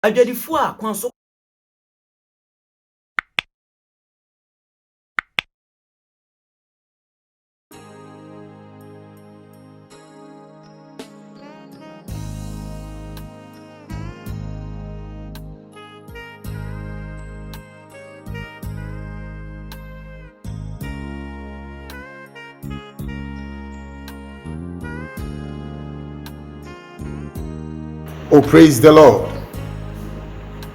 adwadifo a kwanso Oh, praise the Lord.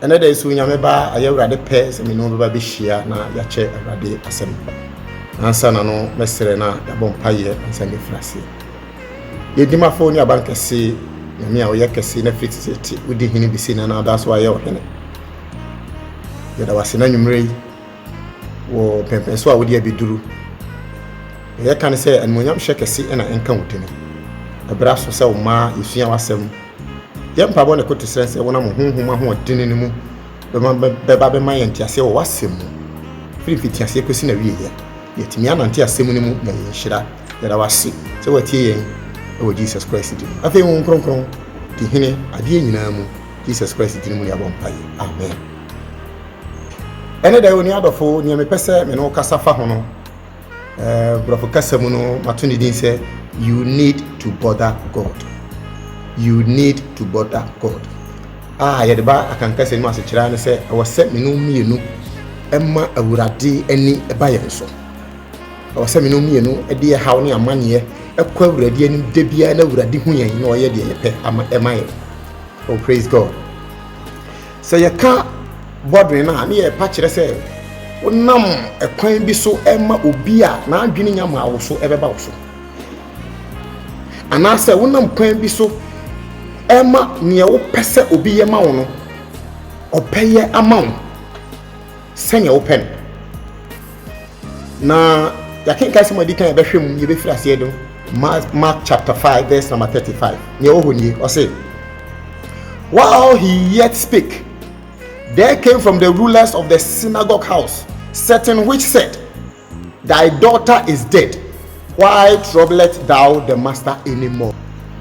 Another is when Yameba, I have rather pairs and no baby share na yache already assembly. Answer no, Messerena, the bompire and send me frasi. Yedima phone your bank say, Yamia or Yakasi, Netflix with the Hinny be seen, and now that's why you're in it. Yet I was in a numeri or Pempenswa would ye be duru. I can say, and when I'm shake a seat and I encounter me. A brass was so ma, you see our seven. Yam pabon ko to sense wona mo honhoma ho odene ne mu be ba be ma yenti ase wo wasem free fit ase ko si na wie ya yetimi anante asem ne mu na yinhira yada wase se watie yen e wo Jesus Christ di afei wo nkronkron di hene ade nyina mu Jesus Christ di mu ya bompaye amen. Ene da oni adofo ni me pese me no kasa fa ho no brofo kasa mu no matuni din say you need to bother God. You need to bother God. Yadeba akanka se no asekira ne se awose menu mienu emma awurade ani ebaye so. Awose menu mienu ede ye hawo ne amane ekwa awurade ani debia na awurade hu yan na oye de ye pe ama emaye. Oh, praise God. So ye ka bodre na ne ye pa kire se wonam ekwan bi so emma obi a na adwene nyama awo so ebeba wo so. Anase wonam kwan bi so Emma near pese obi ye ma wono opeye amount senya open na yakenka se madi kan ebehwem ye be fira se do Mark chapter 5 verse number 35 ne ohoni o say while he yet spake there came from the rulers of the synagogue house certain which said thy daughter is dead why troublest thou the master anymore.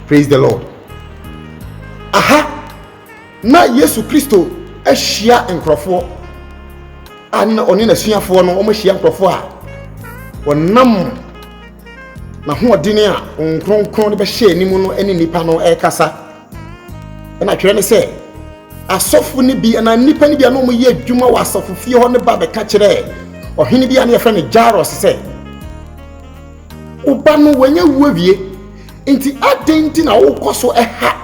Praise the Lord. Na Yesu Kristo ehia enkrofo an oni na suafo no o mahia enkrofo a wonam na ho odene a nkronkron ne be hye animu no ene nipa no ekasa na twere ne se asofo ne bi na nipa ne bi na o ye adwuma wa asofo fie ho ne ba be ka kire ohene bi na ye frɛ ne Jairus se uba no wanya wuawie enti adenti na wo koso eha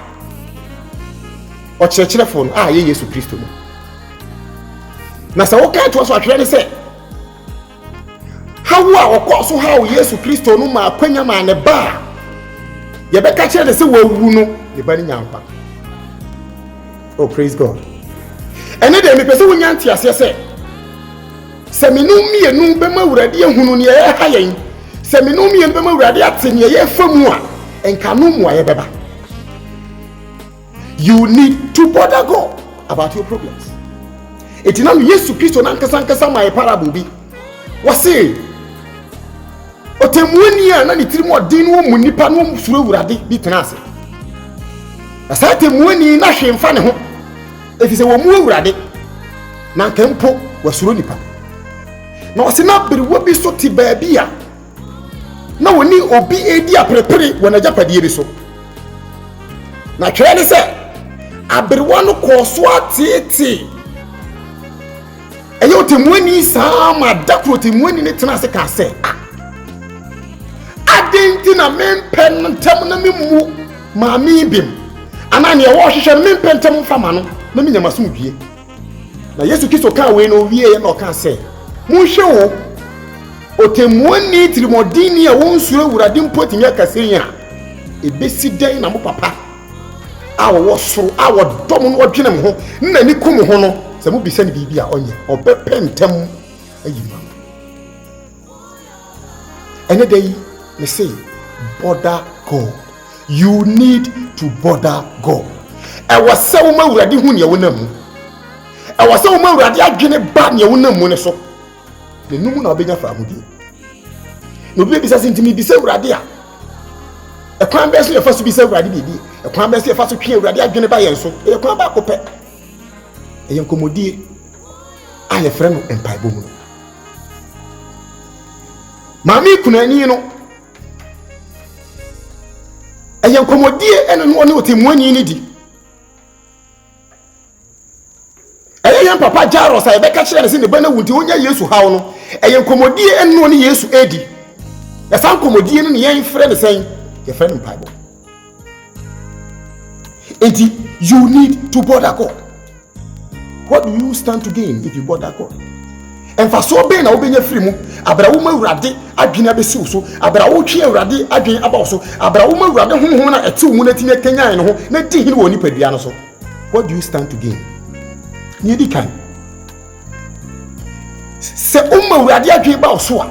o church-church ye Yesu Kristo no na sa wo ka to so atwere ne se hawo a okoso hawo Yesu Kristo no ma akwanya ma ne ba ye be ka kire de se wawu no ne ba ni nyampa. Oh, praise God. Ene de me pese wonya ntia se menu mienu be ma wurade ehunu ne ye ha yen se menu mienu be ma wurade atene ye famu a enka no mu aye beba. You need to bother God about your problems. It's not Yesu Kristo na nkasa my parable bi. Wase otemuani a na ni tiri mo din wo munipa no suro wurade bi tenase. Asa temuani na hwemfa ne ho. Efise wo mu wurade na nkempo wasuro nipa. Na wase na berewo bi so ti baabi a na woni obi edi aprepere wona japade bi so. Na twere ne se aberwa no koso atete eyo temuani sama dakro temuani ne tena se ka se adenti na mempen ntam na memu ma mi bim anani e wo hwehwe mempen ntam fama no na me nyama so dwie na Yesu Kristo ka we no wie ye na o ka se mu hwe wo otemuani tirimodini a won suro wurade mpotimi akase ya ebesi den na mo papa awo so awo dom no dwene mo ho na ni kum ho no se mo bisa ni bibia onye obepentem ayima ene dey me say bother God. You need to bother God. E wase wo mawurade hu ne wonam e wase wo mawurade adwene ba ne wonam mu ne so ne numu na obenya fa amudi no bi bisa sintimi bisa wurade a e kwan be so ye fa so bisa wurade bibi e kwan be so ye fa so twe wurade adwene ba yen so e kwan ba ko pe ɛyɛ nkɔmmɔdie a yɛfrɛ no mpaebɔ mu no. Maame kunani no ɛyɛ nkɔmmɔdie ɛne no ɔne ɔtɛmmuani no di. ɛyɛ yɛn papa Jairus a yɛbɛka kyerɛ ne sɛ ne ba no wu nti wonya Yesu haw no ɛyɛ nkɔmmɔdie ɛne no ɔne Yesu adi. ɛsa nkɔmmɔdie no ne yɛn frɛ ne sɛn yɛfrɛ no mpaebɔ. Enti you need to bother God. What do you stand to gain if you bother God? Ɛmfa so bɛn na wobɛnya firi mu abrawo ma Awurade adwene abɛsiw so, abrawo twe Awurade adwene aba so, abrawo ma Awurade honhom na ɛtew mu na timi akanyan no ho na di hene wɔ nipadua no so. What do you stand to gain? Ni di kan se umma Awurade adwene ba so a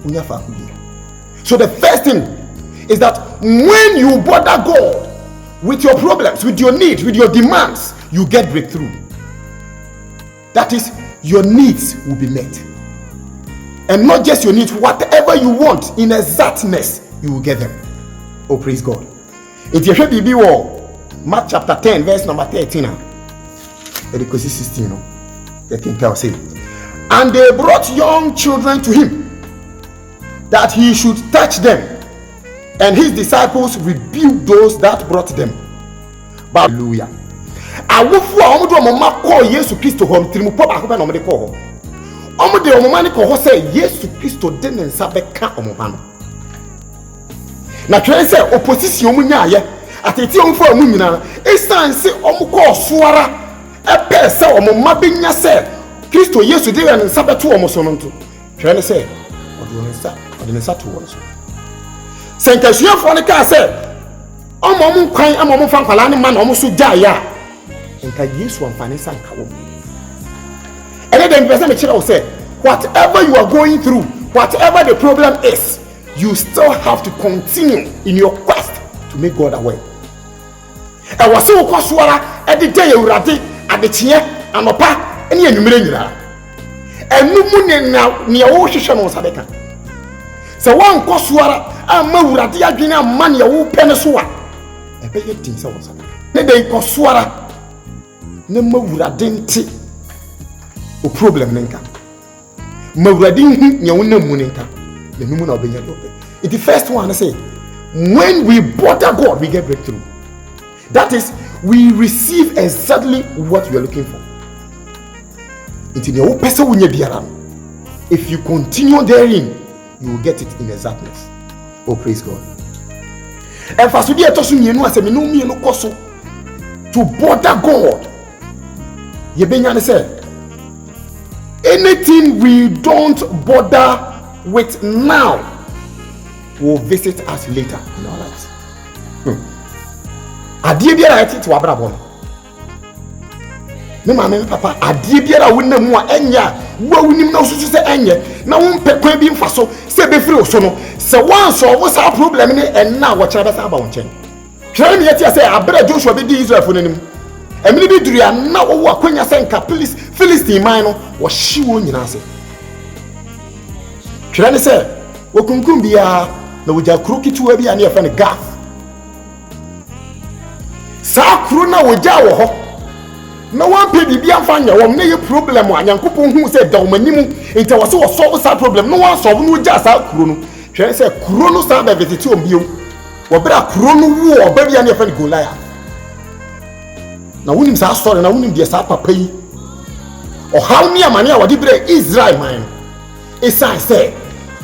unya fa akudi. So the first thing is that when you bother God with your problems, with your needs, with your demands, you get breakthrough. That is, your needs will be met. And not just your needs, whatever you want in exactness, you will get them. Oh, praise God. If you should be Mark chapter 10, verse number 13. Because 16, the king can say, and they brought young children to him, that he should touch them. And his disciples rebuked those that brought them. Hallelujah. Awofu a omo do omoma call Yesu Kristo hom trimu po ba ko be na omo de call ho. Omo de omoma ne call ho say Yesu Kristo de ne nsa beka omoma no. Na twere say opposition omo nyaaye ateti omo fo omo nyina esan se omo call suara epe se omoma benya se Kristo Yesu de ne nsa beto omo so no nto. Twere ne say ode ne nsa to wo so. Senkasuafo ne ka say omo kwan omo fa nkwala ne ma na omo so jaaya nka Yesu amfani sanka wo. And then the person say whatever you are going through, whatever the problem is, you still have to continue in your quest to make God aware. And was so kwasuara e de day Awurade adetie anopa ene anwumere nyira enu mu ne wo hwehwe no sadeka se wan kwasuara amma Awurade adwene amma ne wo pene so a e be ye tin se wo sadeka ne de kwasuara ne ma Awurade nti o problem nenka ma Awurade hu ne wo na mu nenka ne mu na obenya do. The first one I say, when we bother God, we get breakthrough. That is, we receive exactly what we are looking for. If you continue therein, you will get it in exactness. Oh, praise God. And for today, to bother God, anything we don't bother with now will visit us later in our lives. Adie biara ati to abrabon. Me mama me papa adie biara wonna mu a enya wo wunim na osusu se enye na wo mpekwan bi mfaso se be free oso no se wan so wo sa problem ne enna wo kira be sa ba won chen. Kira me yeti say abra Joshua be di Israel fo nanim. Emini bi duru ya na wo akwanya se nka Philistine man no wo hyi wo nyina se. Kira ne se wo kunkum bia na woja kuro kitu bi ane yefane Gath. Sa kuro na woja wo ho na wan pe bibia mfanya wo na ye problem a Nyankopon hu se da wo manimu enti wo se wo solve sa problem no wan solve no woja sa kuro no hwe se kuro no sa ba visiti ombio wo bra kuro no wo oba bia ane yefane Goliath na wonim sa story na wonim de sa papa yi o haw ni amane a wode bra Israel man esan se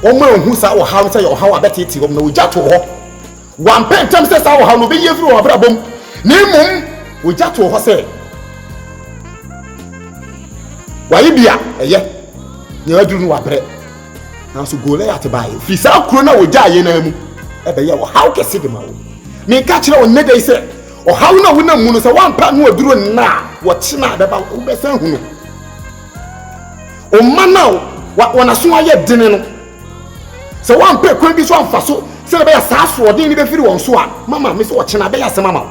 Oma hu sa wo hawo say wo hawo abetiti wom na wo jato ho wan pentam say sa wo hawo no be yefiri wo abrabom na emum wo jato ho say wa yibia eye ne waduru no wabre na so Goliath bae fi sa kuro na wo jaaye na mu e be ye wo hawo kese de ma wo me ka kire wo ne dai say o hawo na wo na mu no say wan pa no aduru na wo china da ba wo be san hu no o mana wo na so aye dene no. So one pay kwan bi so amfa so se be ya sa so odin ni be firi won so a mama me so o chena be ya se mama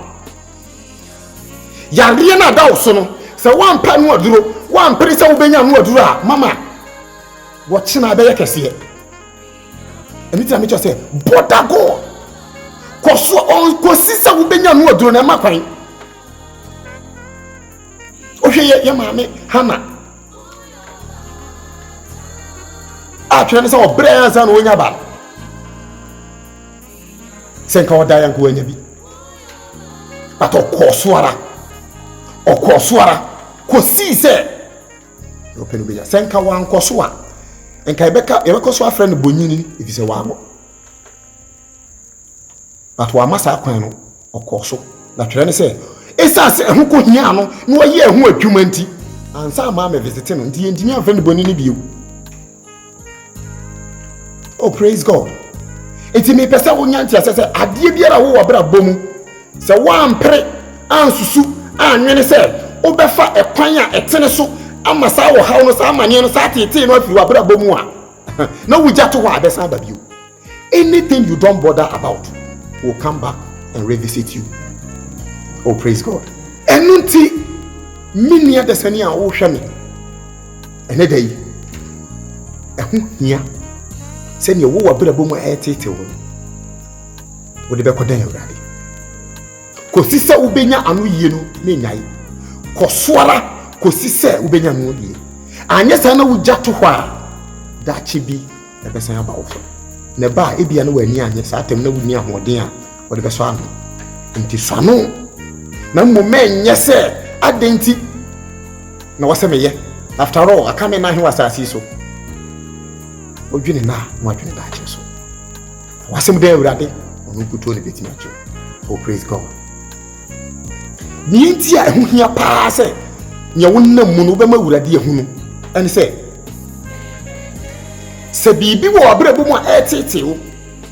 ya rie na da so no se one pay no aduro one pay se wo benya no aduro a mama wo chena be ya kese eni ti am say bother God ko so on ko sisa wo benya no aduro na makwan ohwe ye maame Hana a twene se obre ansa na onya ba senka oda yanko anya bi but okosoara ko si se open be ya senka wan koso a enka ebeka so afra no bonyini if se wa go but wa masa kwan no okoso na twene se esase ehun ko hia no na oye ehun adwuma nti ansa ma me visit no nti yentimi afra no bonyini biu. Oh, praise God. Iti me pesa wonya nti asese ade biara wo wobra bomu se wampre ansusu anwene se obefa ekwan a etene so amasa wo hawo no sa amane no sa tete no afiri wobra bomu a na wugya to ho abesa ba bio. Anything you don't bother about will come back and revisit you. Oh, praise God. Enunti minia desani a wo hwe me ene dai ehu hia send your wo abra bomu etete wo wo de be kodan awrade ko sise ubenya anu yie no na nyai ko soara ko sise ubenya no yie anya sa na wugya to ho a da chi bi e be san aba wo fo ne ba e bia no wani anya sa atem na wuni ahoden a wo de be so anu nti so anu na moment nye se adenti na wase meye after all akame na he wasasi so odwene na wadwene da ache so wasem da awrade onu kuto ne betima ache. Oh, praise God. Ni ntia ehu hia pa se nya wonnam mu no be ma awrade ehunu ene se bibi wo abrabo mu a etete wo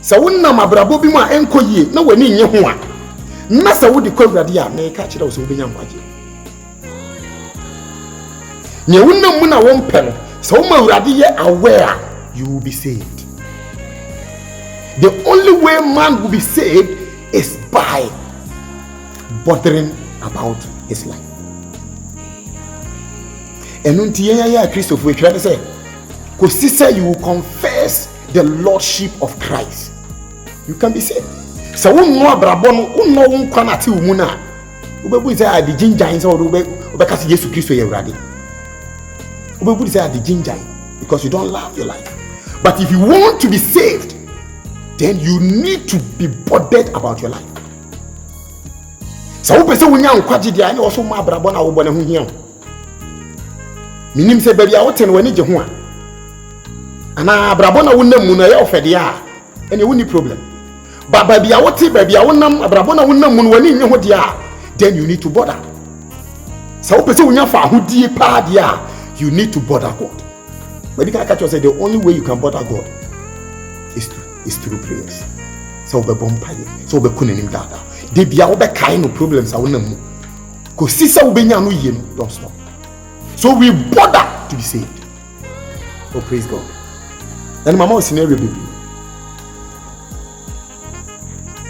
se wonnam abrabo bi mu a enkoyie na wani nye ho a na se wo de kwa awrade a me ka kire wo se wo benya nkwaje nya wonnam mu na wo mpe no se wo ma awrade ye aware you will be saved. The only way man will be saved is by bothering about his life. And until Christopher try to say, because you will confess the lordship of Christ, you can be saved. So we know Brabon, we know we can't see Muna. We say the ginger or we because Jesus Christ is ready. We say the ginger because you don't love your life. But if you want to be saved, then you need to be bothered about your life. So we say we nyam kwaji dia na also ma brabo na wo bone ho hia. Minim se baby a woten wani je ho a. Ana brabo na wonam mu na ye ofede a, ene woni problem. Ba baby a wote baby a wonam brabo na wonam mu wani nye ho dia, then you need to bother. So we say we nyam fa ahodie pa dia, you need to bother God. But you can catch yourself, the only way you can bother God is through prayers. So we bompaye, so we couldn't him dada. They be our kind of problems I won't know. Because sister will be no yen, don't stop. So we bother to be saved. Oh, praise God. Then mama was in every baby.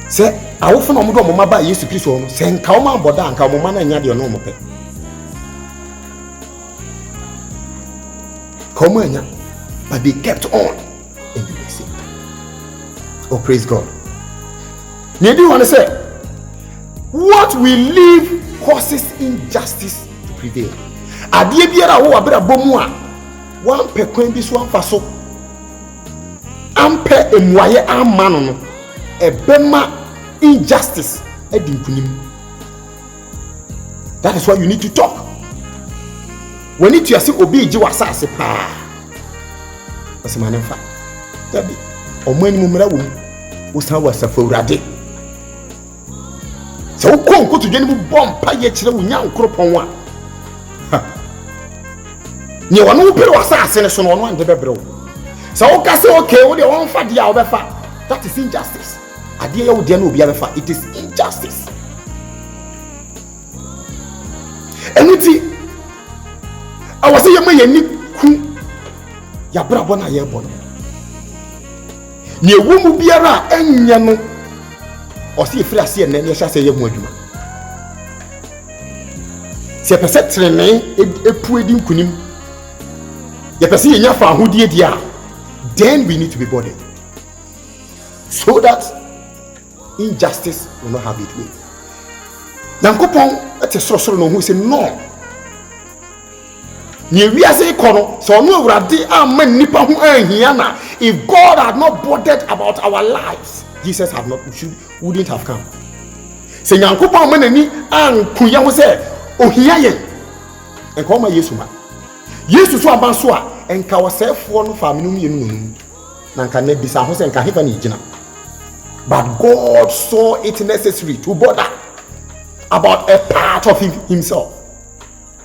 Say, I often know mama by Jesus Christ, saying, come on, bother and come on, and you're no more. Come on, but they kept on and they were saved. Oh, praise God. You do want to say, what we live causes injustice to prevail. Adie biara wo abra bomu a wan pe kwan bi so amfa so ampe emuaye amano no ebema injustice edinkunim. That is why you need to talk. We need to say obi ji wasase pa. Wase manfa. Tabi omani mu mra wo wo san wasafa urade. So wo konko to dwene bu bompa ye kire wo nya nkropon a. Ni wono wo pere wasase ne so no wono ande bebre wo. So wo ka say okay wo de won fa dia wo befa. That is injustice. Ade ye wo de na obi abefa. It is injustice. Enuti awase ye mayani ku ya brabo na ye bono ni ewu mu biara enya no osi efiri ase enne ne hya se ye mu adwuma se pese trene epu edi nkunim ye pese ye nya fa ahodie dia, then we need to be bothered so that injustice will not have its way. Yankopon ete sorosoro no hu say no. Ni wiase kono so no awurade amman nipa ho anhia na if God had not bothered about our lives, Jesus wouldn't have come. Se nyankopon manani ankuya ho se ohia yen enka ma Yesu ma Yesu so aban so a enka wosefo no fa menum yenu na nka na bisa ho se nka hefa na igina. But God saw it necessary to bother about a part of himself.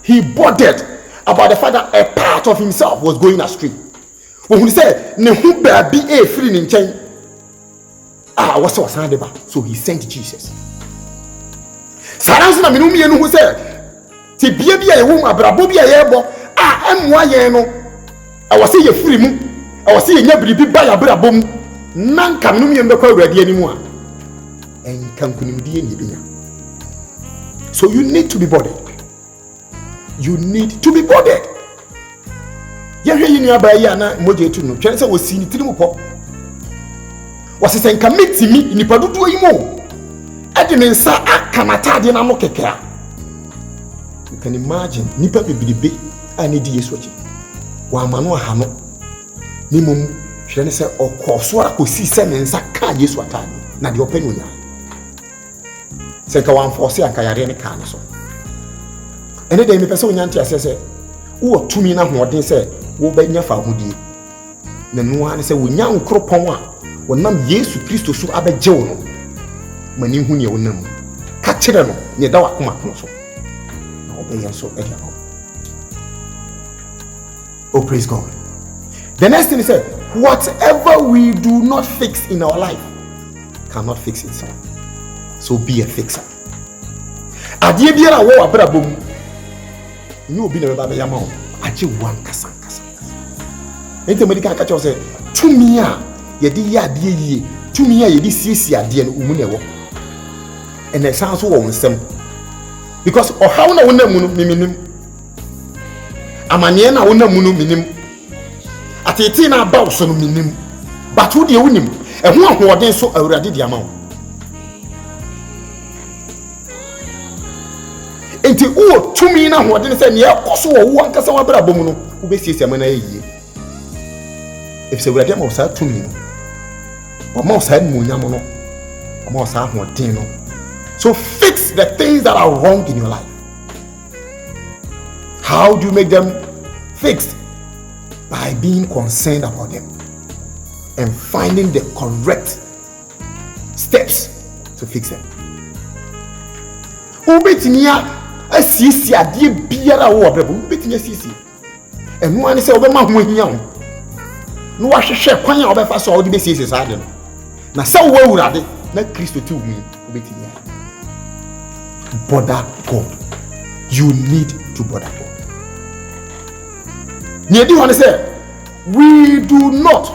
He bothered about the fact that a part of himself was going astray. When he said, "Nehu baby e free in chain," was so he sent Jesus. Saransi na minumi yenu who said, "Ti baby a woman abrabo bi a yebo emwa yen no, I was say ye free mu, I was say ye biribi ba ya brabo mu, nanka minumi yenu kwa awurade ani mu a, enka nkunimdie ni binya." So you need to be bothered. You need to be bothered. Yehwe yini abaya na moje etu no twere se wosi ni tirimu po. Wasese nka metimi nipa dodo yimo. Ade ne nsa akamatade na no kekea. You can imagine nipa bebiribe ani di Yesu achi. Wa amano aha no. Nimum twere ne se okoso akosi se ne nsa ka Yesu atade na de opani onya. Se ka wan force anka yare ne ka ne so. Ene de me pese onyanti asese wo tumi na hoden se wo banya fa hodie na no ane se wonya nkropon a wonam Yesu Kristo so abeje wo no mani hu ne wonam ka kire no ne da wakoma kono so na obeya so e no. Oh, praise God. The next thing is said, whatever we do not fix in our life cannot fix itself. So be a fixer. Adie biara wo abrabom ni obi na ba yama o aje wan kasa ente medical ka say tumi a ye di ya de yie tumi a ye di siesie ade no umu na ewo ene san so wo nsem because ohaw na wona mu no miminim amane na wona mu no minim atete na ba so no minim but wo de wonim eho ahoden so awurade di ama wo enti o tumi na hoden se ne yakoso wo ankasa wa bra bomu no wo besiesie amana yie if se wurade ma osa tumi no o ma osa mu nyamo no o ma osa hoden no. So fix the things that are wrong in your life. How do you make them fixed? By being concerned about them and finding the correct steps to fix them. Obetinia asisi ade biara wo obrebo obetinia asisi enu ani se obema ho hia wo no wa hwehwe kwan a obefa so wo de besisi sa ade no na se wo awurade na Kristo ti wo obetinia bother God. You need to bother God. Near want to say, we do not,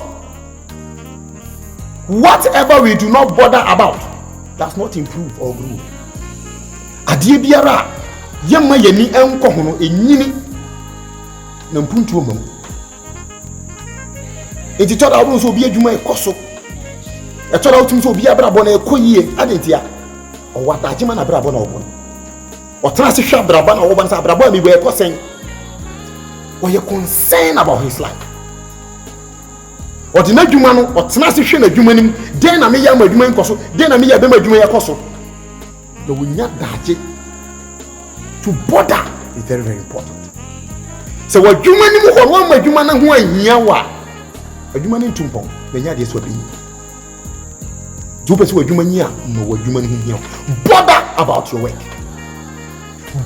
whatever we do not bother about does not improve or grow. Adie biara yemma yeni enko hono enyini na mpuntu omamu. Enti toda obu so obi adwuma ekoso. E toda otum so obi abrabo na ekoyie adentia. O wata agima na abrabo na obo. O trase hwa abrabo na obo na sa abrabo mi bo ekosen. O ye concerned about his life. O di na adwuma no o trase hwe na adwuma nim den na me ya ma adwuma nkoso den na me ya be ma adwuma yakoso. No wonya daje to bother is very, very important. So what adwuma nim ho no ma adwuma na ho ahia wa adwuma ni ntumpon na nya de so bi. Bother about your work.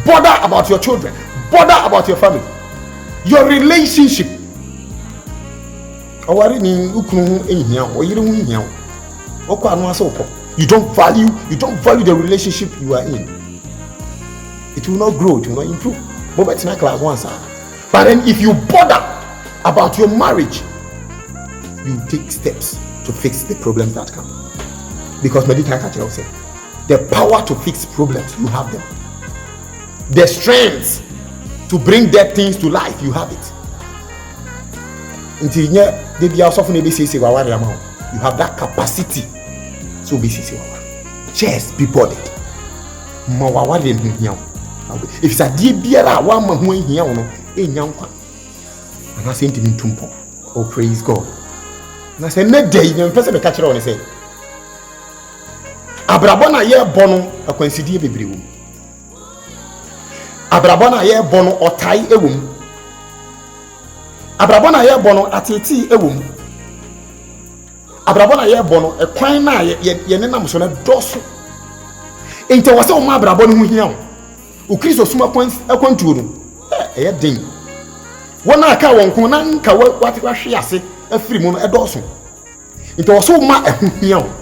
Bother about your children. Bother about your family. Your relationship. You don't value the relationship you are in. It will not grow, it will not improve. But then if you bother about your marriage, you take steps to fix the problems that come. Because medical culture will say the power to fix problems, you have them. The strength to bring dead things to life, you have it. Until you have that capacity. So just be bothered. If it's a dear beer, one man here, enyankwa ana se ntimi ntumpo. Oh, praise God. Na se ne day ne mfese be ka kire woni se abrabọ na ye bono akwansidie bebre wo abrabọ na ye bono otai ewom abrabọ na ye bono ateti ewom abrabọ na ye bono ekwan na ye nenam so na doso ente wose o ma abrabọ no hu hia o Kristo suma akwantuo no ye den wona aka won ko na nka wate hwe ase afiri mu no edoso ente wose o ma ehu hia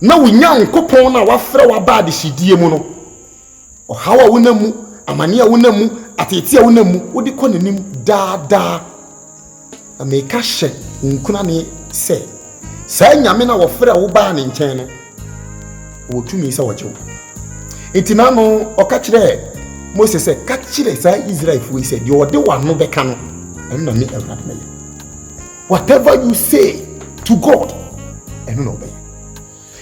na wonya nkopon na wafrɛ waba de hidie mu no ohawa wonamu amane a wonamu atete a wonamu wodi kɔ nanim daadaa ameka hye nkuna ne sɛ saa nyame na wɔfrɛ wo baa ne nkyɛn no wotumi sɛ wɔgye wo etina no ɔka kyerɛ Moses sɛ ka kyerɛ saa Israelfo yi sɛ deɛ ɔde wano bɛka no ɛno na me Awurade mɛyɛ whatever you say to God ɛno na ɔbɛyɛ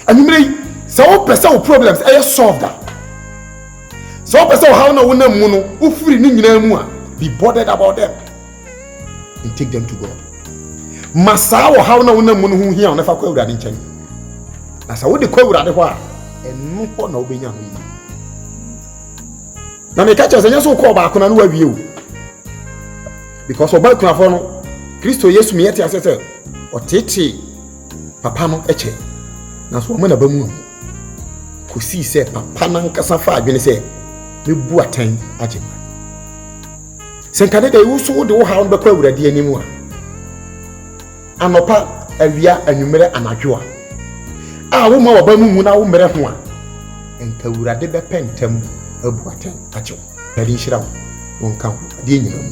anumere so pesa problems solved that so pesa how na wona mu no ufiri ni nyina mu a be bothered about them and take them to God masa wo how na wona mu no hu hia na fa kwa Awurade nkyɛn na sa wo de kwa Awurade hɔ a ɛno hɔ na obenya ho yi na me ka kyerɛ sɛ nya so kɔ ba akona no wawie o because oba kunafo no Kristo Yesu me yete asɛ sɛ ɔtete papa no ɛkyɛ na so mo na ba mu kosi se papa na nkasa fa adwene se mebu atan agye se nkane da wo so de wo ha on be kwa Awurade anim a anopa awia anwumere anadwo a wo ma wo ba mu na wo mere ho a enka Awurade be pentam abu atan agye pɛri hyira wo nka ho ade nyina mu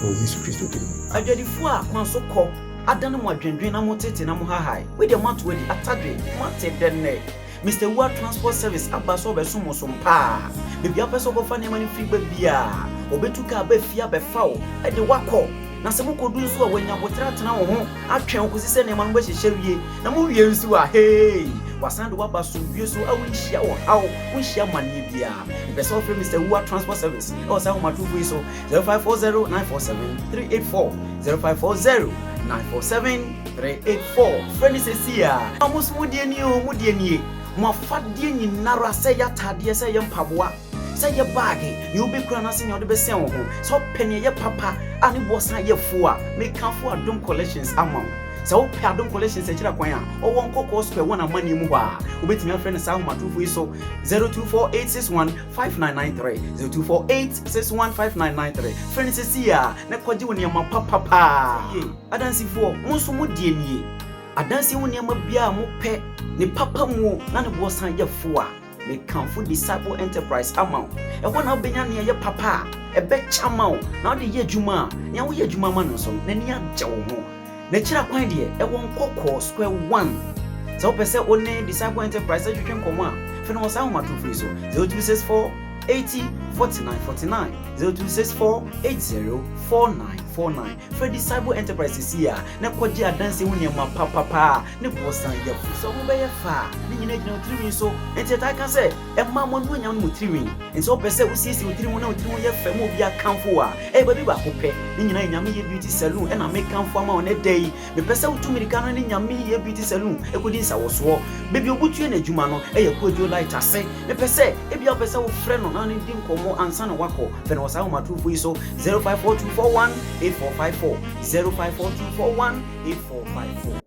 o Yesu Kristo de adwadifo a kwanso kɔ adane mo adwendwen na mo tete na mo hahai we de mato we atadwe mate denne Mr. Wa Transport Service abaso beso mo so mpa bibia peso go fa ne mani free ba bia obetuka ba fia be fa wo e de wakɔ na se mo kodu nso a wanya botra tena wo ho atwen ko sise ne ma no hyehyɛ wie na mo wie nso a hey wasan de wabaso wie so a wonhia wo haw wonhia mane bia beso free Mr. Wa Transport Service o sa ho matufo so 0540947384 0540 947-384 Friend Cecilia Amos Mudieni o Mudieni Mafadie nyinara sɛ yatade sɛ yɛ mpaboa sɛ yɛ baage you be kura na sɛ nyɛ de bɛsɛn wo ho sɛ pɛne yɛ papa ani bosan yɛ fo a make for Adom Collections amount sɛ wo pɛ Adom Collections akira kwan a ɔwɔ nkɔkɔ square one amani mu hɔ a obetumi afrɛ ne saa homatofo yi so 0248615993 0248615993 Friend Cecilia na kwaji woni ma papa adansifo mo nso mo die nie adansi woni ma bia mo pɛ ne papa mu na ne bosan yɛ fo a me Kamfo Disciple Enterprise amount e ho na obenya ne yɛ papa e be chama na wo de yɛ adwuma ne wo yɛ adwuma ma no so na ni agye wo ho na kira kwan de e won kokɔ square 1 so pese one Disciple Enterprise adwetwen komo a fe no sa homatofo so 0264 804949 0264 804949 for Disciple Enterprises here na kwaji adanse wo niam papa ne bosan yɛ so mo be yɛ fa ne nyina gyina otiri so enti ta ka sɛ e ma mo no nyam no otiri enti o pese wo sisi otiri mo na otiri mo yɛ fa mo bia Kamfo a e ba bi ba ko pɛ ne nyina nyam yɛ beauty salon e na me Kamfo ama on e dai me pese wo tumirika no ne nyam yɛ beauty salon e ko di nsa wo so bebi obutu na adwuma no e yɛ ko adio light ase me pese e bia pese wo frɛ no na ne di nkomo ansa na wakɔ fe no sa wo matufo yi so 0542418454 0542418454